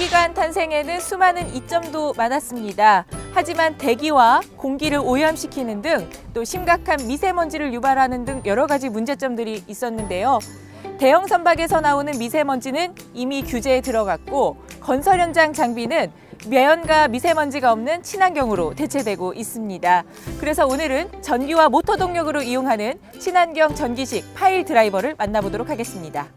내연기관 탄생에는 수많은 이점도 많았습니다. 하지만 대기와 공기를 오염시키는 등 또 심각한 미세먼지를 유발하는 등 여러 가지 문제점들이 있었는데요. 대형 선박에서 나오는 미세먼지는 이미 규제에 들어갔고 건설 현장 장비는 매연과 미세먼지가 없는 친환경으로 대체되고 있습니다. 그래서 오늘은 전기와 모터 동력으로 이용하는 친환경 전기식 파일 드라이버를 만나보도록 하겠습니다.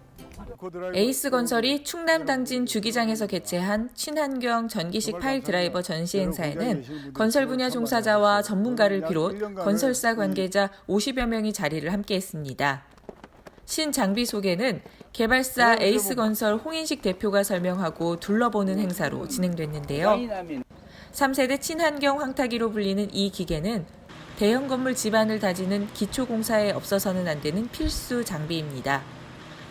에이스건설이 충남 당진 주기장에서 개최한 친환경 전기식 파일 드라이버 전시 행사에는 건설 분야 종사자와 전문가를 비롯 건설사 관계자 50여 명이 자리를 함께했습니다. 신장비 소개는 개발사 에이스건설 홍인식 대표가 설명하고 둘러보는 행사로 진행됐는데요. 3세대 친환경 황타기로 불리는 이 기계는 대형 건물 지반을 다지는 기초공사에 없어서는 안 되는 필수 장비입니다.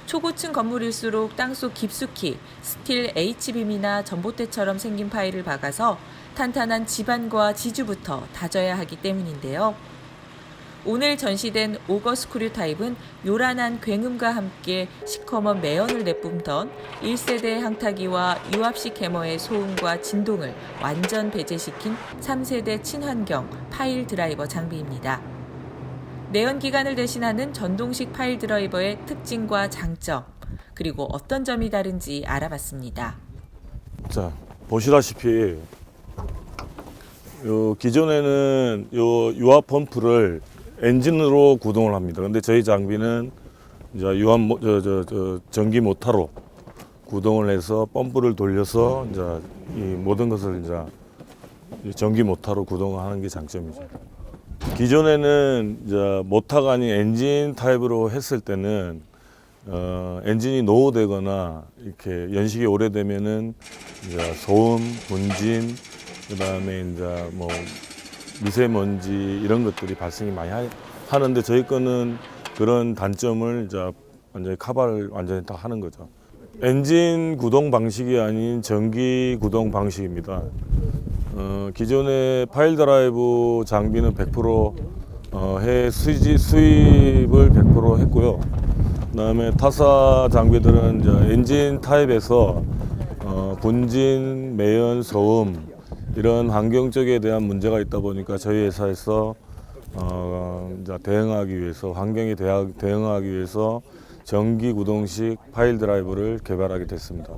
초고층 건물일수록 땅속 깊숙이 스틸 H빔이나 전봇대처럼 생긴 파일을 박아서 탄탄한 지반과 지주부터 다져야 하기 때문인데요. 오늘 전시된 오거스크류 타입은 요란한 굉음과 함께 시커먼 매연을 내뿜던 1세대 항타기와 유압식 해머의 소음과 진동을 완전 배제시킨 3세대 친환경 파일 드라이버 장비입니다. 내연기관을 대신하는 전동식 파일 드라이버의 특징과 장점, 그리고 어떤 점이 다른지 알아봤습니다. 자, 보시다시피 기존에는 유압 펌프를 엔진으로 구동을 합니다. 근데 저희 장비는 이제 유압 전기 모터로 구동을 해서 펌프를 돌려서 이제 이 모든 것을 이제 전기 모터로 구동하는 게 장점이죠. 기존에는 이제 모터가 아닌 엔진 타입으로 했을 때는 엔진이 노후되거나 이렇게 연식이 오래되면은 이제 소음, 분진, 그다음에 이제 뭐 미세먼지 이런 것들이 발생이 많이 하는데 저희 거는 그런 단점을 이제 완전히 커버를 완전히 다 하는 거죠. 엔진 구동 방식이 아닌 전기 구동 방식입니다. 기존의 파일 드라이브 장비는 100% 해 수입을 100% 했고요. 그다음에 타사 장비들은 이제 엔진 타입에서 분진, 매연, 소음 이런 환경 쪽에 대한 문제가 있다 보니까 저희 회사에서 이제 대응하기 위해서 환경에 대응하기 위해서 전기 구동식 파일 드라이브를 개발하게 됐습니다.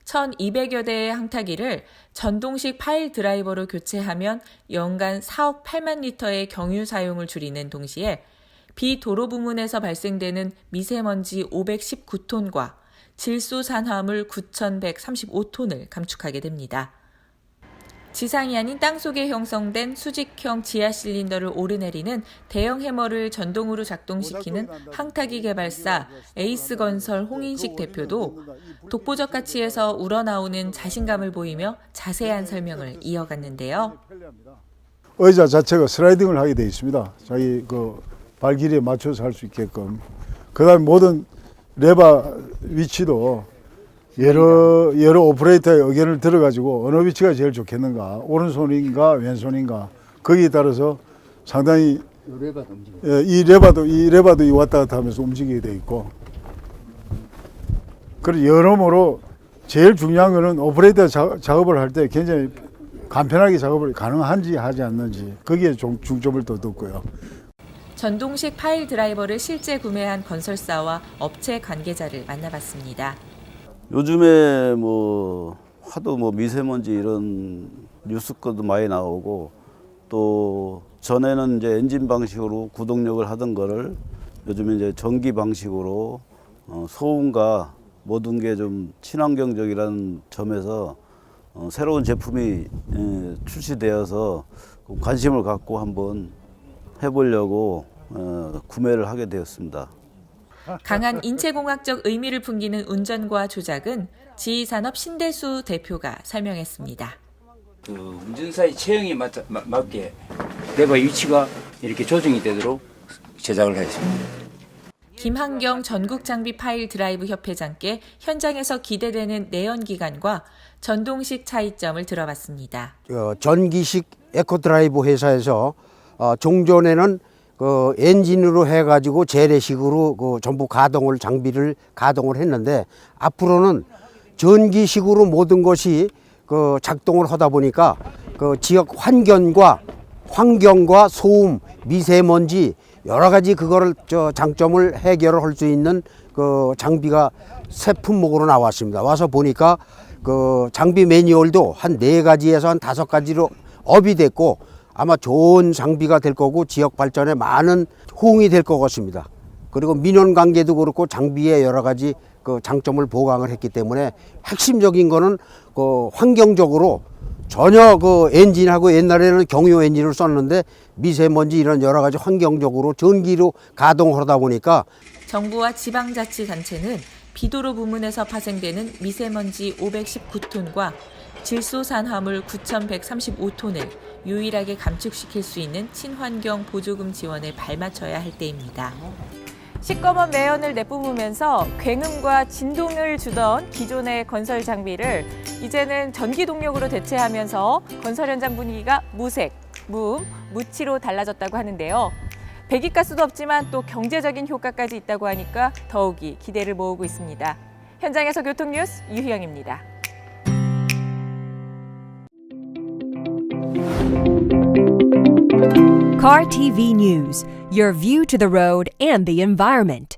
1,200여 대의 항타기를 전동식 파일 드라이버로 교체하면 연간 4억 8만 리터의 경유 사용을 줄이는 동시에 비도로 부문에서 발생되는 미세먼지 519톤과 질소산화물 9,135톤을 감축하게 됩니다. 지상이 아닌 땅속에 형성된 수직형 지하 실린더를 오르내리는 대형 해머를 전동으로 작동시키는 항타기 개발사 에이스건설 홍인식 대표도 독보적 가치에서 우러나오는 자신감을 보이며 자세한 설명을 이어갔는데요. 의자 자체가 슬라이딩을 하게 되어 있습니다. 자기 발 길이에 맞춰서 할 수 있게끔. 그다음 모든 레바 위치도 여러 오퍼레이터의 의견을 들어가지고 어느 위치가 제일 좋겠는가, 오른손인가 왼손인가, 거기에 따라서 상당히 이 레바도 왔다 갔다 하면서 움직이게 돼 있고, 그리고 여러모로 제일 중요한 거는 오퍼레이터 작업을 할 때 굉장히 간편하게 작업을 가능한지 하지 않는지 거기에 중점을 더 뒀고요. 전동식 파일 드라이버를 실제 구매한 건설사와 업체 관계자를 만나봤습니다. 요즘에 하도 미세먼지 이런 뉴스거도 많이 나오고, 또 전에는 이제 엔진 방식으로 구동력을 하던 거를 요즘에 이제 전기 방식으로 소음과 모든 게 좀 친환경적이라는 점에서 새로운 제품이 출시되어서 관심을 갖고 한번 해보려고 구매를 하게 되었습니다. 강한 인체공학적 의미를 풍기는 운전과 조작은 지휘산업 신대수 대표가 설명했습니다. 운전사의 체형에 맞게 레버 위치가 이렇게 조정이 되도록 제작을 했습니다. 김한경 전국장비 파일 드라이브 협회장께 현장에서 기대되는 내연기관과 전동식 차이점을 들어봤습니다. 전기식 에코드라이브 회사에서 종전에는 엔진으로 해가지고 재래식으로 전부 장비를 가동을 했는데, 앞으로는 전기식으로 모든 것이 그 작동을 하다 보니까 그 지역 환경과 소음, 미세먼지 여러 가지 그거를 장점을 해결을 할 수 있는 그 장비가 새 품목으로 나왔습니다. 와서 보니까 그 장비 매뉴얼도 한 4가지에서 한 5가지로 업이 됐고 아마 좋은 장비가 될 거고 지역 발전에 많은 호응이 될 것 같습니다. 그리고 민원 관계도 그렇고 장비의 여러 가지 그 장점을 보강을 했기 때문에 핵심적인 거는 그 환경적으로 전혀 그 엔진하고 옛날에는 경유 엔진을 썼는데 미세먼지 이런 여러 가지 환경적으로 전기로 가동을 하다 보니까 정부와 지방자치단체는 비도로 부문에서 파생되는 미세먼지 519톤과 질소산화물 9,135톤을 유일하게 감축시킬 수 있는 친환경 보조금 지원에 발맞춰야 할 때입니다. 시꺼먼 매연을 내뿜으면서 굉음과 진동을 주던 기존의 건설 장비를 이제는 전기 동력으로 대체하면서 건설 현장 분위기가 무색, 무음, 무치로 달라졌다고 하는데요. 배기가스도 없지만 또 경제적인 효과까지 있다고 하니까 더욱이 기대를 모으고 있습니다. 현장에서 교통뉴스 유희영입니다. Car TV News, your view to the road and the environment.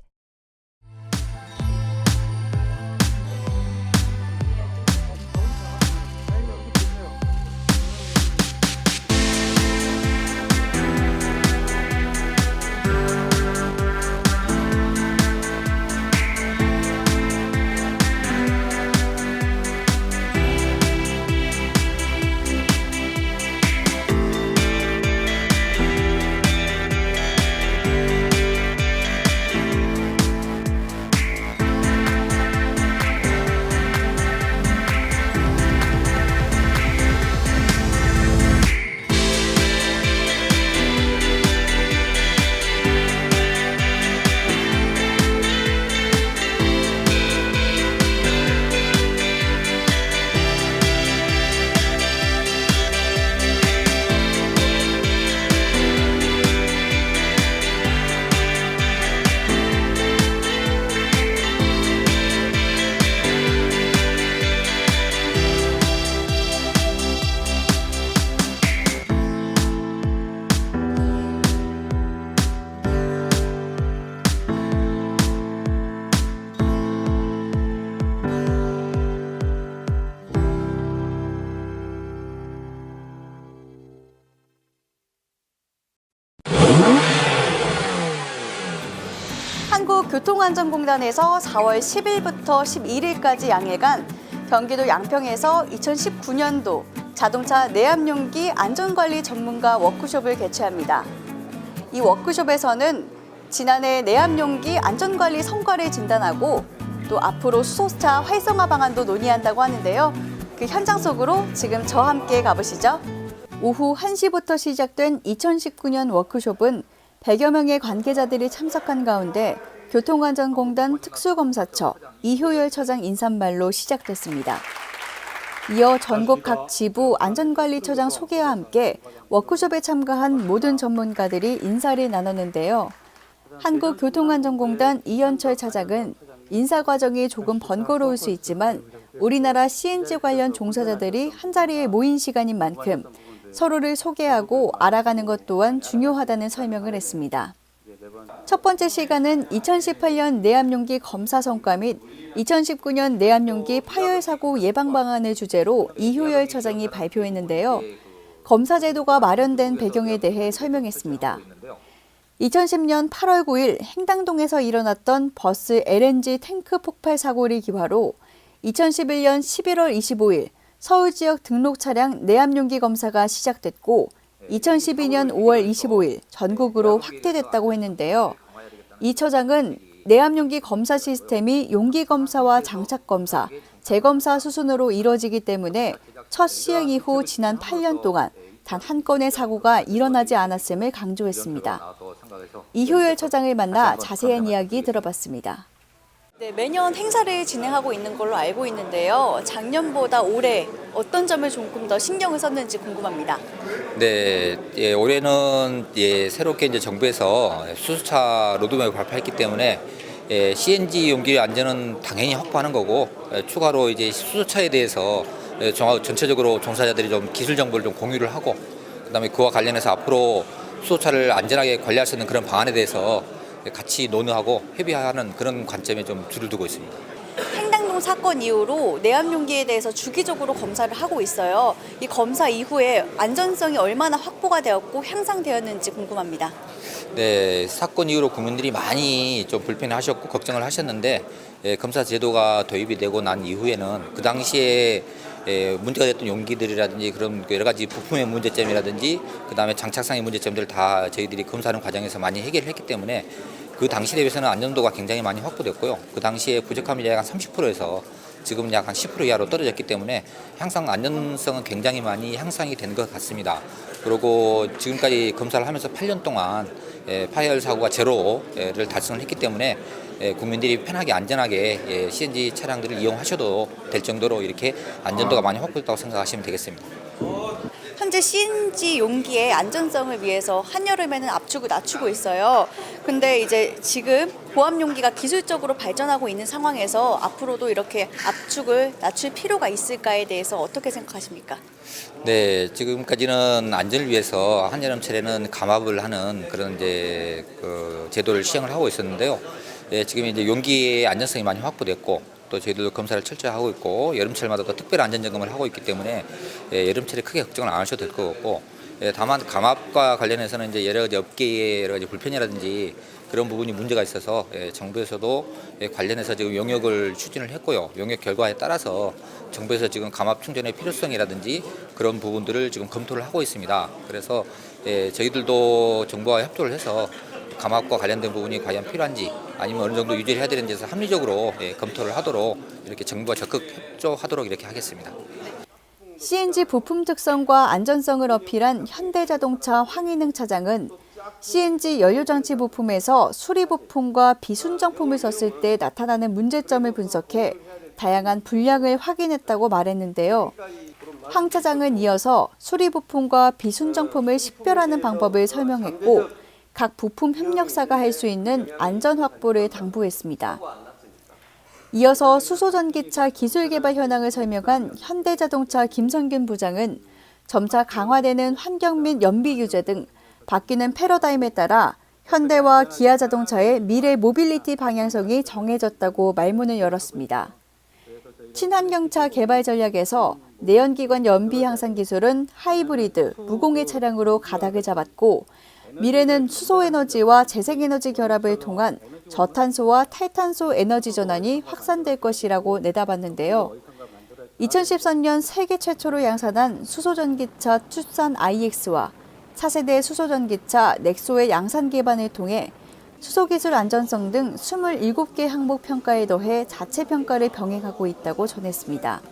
한국교통안전공단에서 4월 10일부터 11일까지 양일간 경기도 양평에서 2019년도 자동차 내압용기 안전관리 전문가 워크숍을 개최합니다. 이 워크숍에서는 지난해 내압용기 안전관리 성과를 진단하고 또 앞으로 수소차 활성화 방안도 논의한다고 하는데요. 그 현장 속으로 지금 저와 함께 가보시죠. 오후 1시부터 시작된 2019년 워크숍은 100여 명의 관계자들이 참석한 가운데 교통안전공단 특수검사처 이효열 처장 인사말로 시작됐습니다. 이어 전국 각 지부 안전관리처장 소개와 함께 워크숍에 참가한 모든 전문가들이 인사를 나눴는데요. 한국교통안전공단 이현철 차장은 인사 과정이 조금 번거로울 수 있지만 우리나라 CNG 관련 종사자들이 한자리에 모인 시간인 만큼 서로를 소개하고 알아가는 것 또한 중요하다는 설명을 했습니다. 첫 번째 시간은 2018년 내압용기 검사 성과 및 2019년 내압용기 파열 사고 예방 방안을 주제로 이효열 처장이 발표했는데요. 검사 제도가 마련된 배경에 대해 설명했습니다. 2010년 8월 9일 행당동에서 일어났던 버스 LNG 탱크 폭발 사고를 기화로 2011년 11월 25일 서울 지역 등록 차량 내압용기 검사가 시작됐고 2012년 5월 25일 전국으로 확대됐다고 했는데요. 이 처장은 내압용기 검사 시스템이 용기 검사와 장착 검사, 재검사 수순으로 이뤄지기 때문에 첫 시행 이후 지난 8년 동안 단 한 건의 사고가 일어나지 않았음을 강조했습니다. 이효열 처장을 만나 자세한 이야기 들어봤습니다. 네, 매년 행사를 진행하고 있는 걸로 알고 있는데요. 작년보다 올해 어떤 점을 조금 더 신경을 썼는지 궁금합니다. 네, 올해는 새롭게 이제 정부에서 수소차 로드맵을 발표했기 때문에 CNG 용기 안전은 당연히 확보하는 거고 추가로 이제 수소차에 대해서 전체적으로 종사자들이 좀 기술 정보를 좀 공유를 하고 그다음에 그와 관련해서 앞으로 수소차를 안전하게 관리할 수 있는 그런 방안에 대해서 같이 논의하고 협의하는 그런 관점에 좀 줄을 두고 있습니다. 행당동 사건 이후로 내압용기에 대해서 주기적으로 검사를 하고 있어요. 이 검사 이후에 안전성이 얼마나 확보가 되었고 향상되었는지 궁금합니다. 네, 사건 이후로 국민들이 많이 좀 불편해하셨고 걱정을 하셨는데 검사 제도가 도입이 되고 난 이후에는 그 당시에 문제가 됐던 용기들이라든지 그런 여러 가지 부품의 문제점이라든지 그다음에 장착상의 문제점들을 다 저희들이 검사하는 과정에서 많이 해결했기 때문에 그 당시 대비해서는 안전도가 굉장히 많이 확보됐고요. 그 당시에 부족함이 약 한 30%에서 지금 약 한 10% 이하로 떨어졌기 때문에 향상 안전성은 굉장히 많이 향상이 된 것 같습니다. 그리고 지금까지 검사를 하면서 8년 동안 파열 사고가 제로를 달성을 했기 때문에 국민들이 편하게 안전하게 CNG 차량들을 이용하셔도 될 정도로 이렇게 안전도가 많이 확보됐다고 생각하시면 되겠습니다. 현재 CNG 용기의 안전성을 위해서 한여름에는 압축을 낮추고 있어요. 근데 이제 지금 고압 용기가 기술적으로 발전하고 있는 상황에서 앞으로도 이렇게 압축을 낮출 필요가 있을까에 대해서 어떻게 생각하십니까? 네, 지금까지는 안전을 위해서 한여름철에는 감압을 하는 그런 이제 그 제도를 시행을 하고 있었는데요. 지금 이제 용기의 안전성이 많이 확보됐고 또 저희들도 검사를 철저히 하고 있고 여름철마다 또 특별 안전 점검을 하고 있기 때문에 여름철에 크게 걱정을 안 하셔도 될 것 같고 다만 감압과 관련해서는 이제 여러 가지 업계의 여러 가지 불편이라든지 그런 부분이 문제가 있어서 정부에서도 관련해서 지금 용역을 추진을 했고요. 용역 결과에 따라서 정부에서 지금 감압 충전의 필요성이라든지 그런 부분들을 지금 검토를 하고 있습니다. 그래서 저희들도 정부와 협조를 해서 감압과 관련된 부분이 과연 필요한지 아니면 어느 정도 유지를 해야 되는지에서 합리적으로 검토를 하도록 이렇게 정부와 적극 협조하도록 이렇게 하겠습니다. CNG 부품 특성과 안전성을 어필한 현대자동차 황인흥 차장은 CNG 연료장치 부품에서 수리 부품과 비순정품을 썼을 때 나타나는 문제점을 분석해 다양한 분량을 확인했다고 말했는데요. 황 차장은 이어서 수리 부품과 비순정품을 식별하는 방법을 설명했고 각 부품 협력사가 할 수 있는 안전 확보를 당부했습니다. 이어서 수소전기차 기술 개발 현황을 설명한 현대자동차 김성균 부장은 점차 강화되는 환경 및 연비 규제 등 바뀌는 패러다임에 따라 현대와 기아자동차의 미래 모빌리티 방향성이 정해졌다고 말문을 열었습니다. 친환경차 개발 전략에서 내연기관 연비 향상 기술은 하이브리드, 무공해 차량으로 가닥을 잡았고 미래는 수소에너지와 재생에너지 결합을 통한 저탄소와 탈탄소 에너지 전환이 확산될 것이라고 내다봤는데요. 2013년 세계 최초로 양산한 수소전기차 투싼 IX와 차세대 수소전기차 넥소의 양산 개발을 통해 수소기술 안전성 등 27개 항목 평가에 더해 자체 평가를 병행하고 있다고 전했습니다.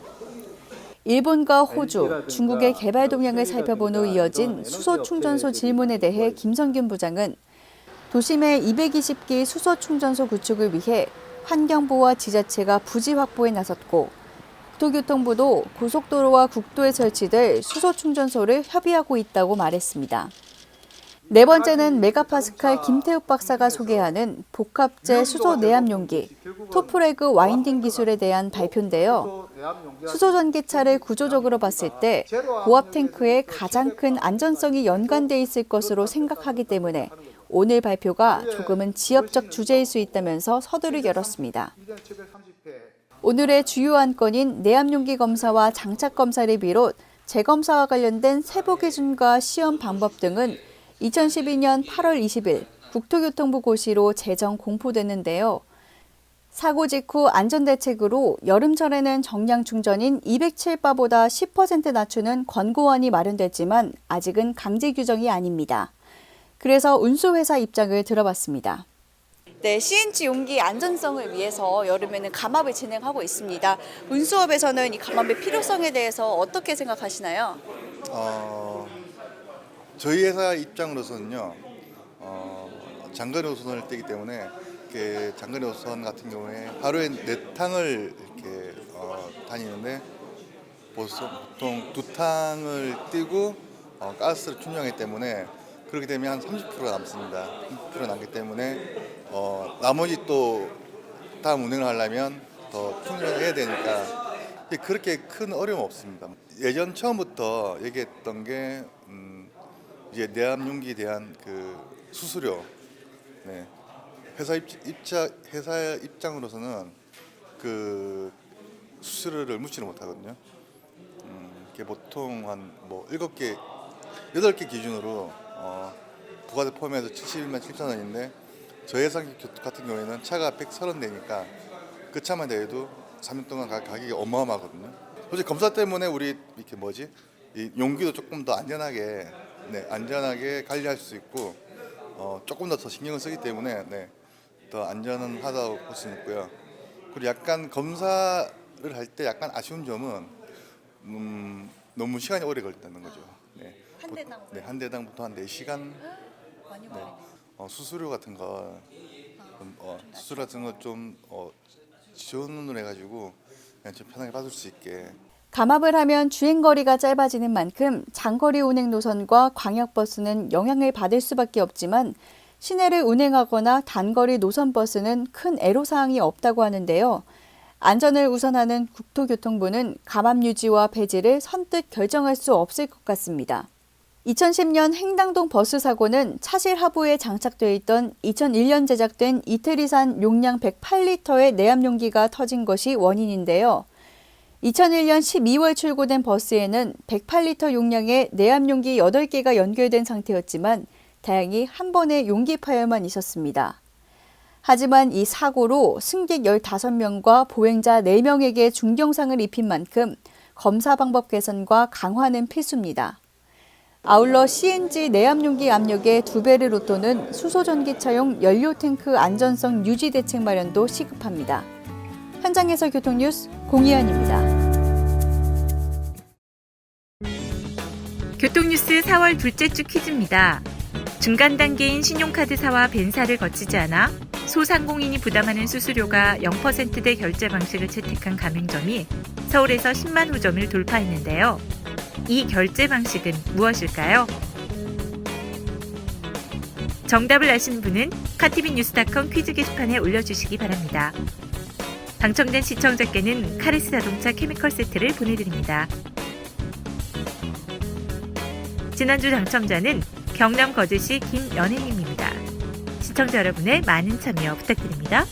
일본과 호주, 중국의 개발 동향을 살펴본 후 이어진 수소 충전소 질문에 대해 김성균 부장은 도심의 220개 수소 충전소 구축을 위해 환경부와 지자체가 부지 확보에 나섰고 국토교통부도 고속도로와 국도에 설치될 수소 충전소를 협의하고 있다고 말했습니다. 네 번째는 메가파스칼 김태욱 박사가 소개하는 복합재 수소 내압 용기, 토프레그 와인딩 기술에 대한 발표인데요. 수소전기차를 구조적으로 봤을 때 고압 탱크에 가장 큰 안전성이 연관돼 있을 것으로 생각하기 때문에 오늘 발표가 조금은 지역적 주제일 수 있다면서 서두를 열었습니다. 오늘의 주요 안건인 내압용기 검사와 장착 검사를 비롯 재검사와 관련된 세부 기준과 시험 방법 등은 2012년 8월 20일 국토교통부 고시로 재정 공포됐는데요. 사고 직후 안전대책으로 여름철에는 정량 충전인 207바보다 10% 낮추는 권고안이 마련됐지만 아직은 강제 규정이 아닙니다. 그래서 운수회사 입장을 들어봤습니다. 네, CNG 용기 안전성을 위해서 여름에는 감압을 진행하고 있습니다. 운수업에서는 이 감압의 필요성에 대해서 어떻게 생각하시나요? 저희 회사 입장으로서는요, 장거리 노선을 뛰기 때문에 이렇게 장거리 노선 같은 경우에 하루에 4탕을 이렇게 다니는데 보통 2탕을 뛰고 가스를 충전하기 때문에 그렇게 되면 한 30% 남습니다. 30% 남기 때문에 나머지 또 다음 운행을 하려면 더 충전을 해야 되니까 그렇게 큰 어려움 없습니다. 예전 처음부터 얘기했던 게 이제 내압용기에 대한 그 수수료, 네. 회사 입장으로서는 그 수수료를 묻지를 못하거든요. 이게 보통 한 뭐 7개, 8개 기준으로 부가세 포함해서 71만 7천 원인데 저희 회사 같은 경우에는 차가 130대니까 그 차만 대도 3년 동안 가격이 어마어마하거든요. 솔직히 검사 때문에 우리 이렇게 이 용기도 조금 더 안전하게 안전하게 관리할 수 있고 조금 더 신경을 쓰기 때문에 더 안전하다고 볼 수 있고요. 그리고 약간 검사를 할 때 약간 아쉬운 점은 너무 시간이 오래 걸린다는 거죠. 한 대당부터 한 4시간. 수수료 같은 거 좀 지원을 해가지고 그냥 좀 편하게 받을 수 있게. 감압을 하면 주행거리가 짧아지는 만큼 장거리 운행 노선과 광역버스는 영향을 받을 수밖에 없지만 시내를 운행하거나 단거리 노선버스는 큰 애로사항이 없다고 하는데요. 안전을 우선하는 국토교통부는 감압 유지와 폐지를 선뜻 결정할 수 없을 것 같습니다. 2010년 행당동 버스 사고는 차실 하부에 장착되어 있던 2001년 제작된 이태리산 용량 108리터의 내압용기가 터진 것이 원인인데요. 2001년 12월 출고된 버스에는 108리터 용량의 내압용기 8개가 연결된 상태였지만 다행히 한 번의 용기 파열만 있었습니다. 하지만 이 사고로 승객 15명과 보행자 4명에게 중경상을 입힌 만큼 검사 방법 개선과 강화는 필수입니다. 아울러 CNG 내압용기 압력의 2배를 웃도는 수소전기차용 연료탱크 안전성 유지 대책 마련도 시급합니다. 현장에서 교통뉴스 공희연입니다. 교통뉴스 4월 둘째 주 퀴즈입니다. 중간 단계인 신용카드사와 벤사를 거치지 않아 소상공인이 부담하는 수수료가 0%대 결제 방식을 채택한 가맹점이 서울에서 10만 호점을 돌파했는데요. 이 결제 방식은 무엇일까요? 정답을 아시는 분은 카티비뉴스.com 퀴즈 게시판에 올려주시기 바랍니다. 당첨된 시청자께는 카레스 자동차 케미컬 세트를 보내드립니다. 지난주 당첨자는 경남 거제시 김연혜님입니다. 시청자 여러분의 많은 참여 부탁드립니다.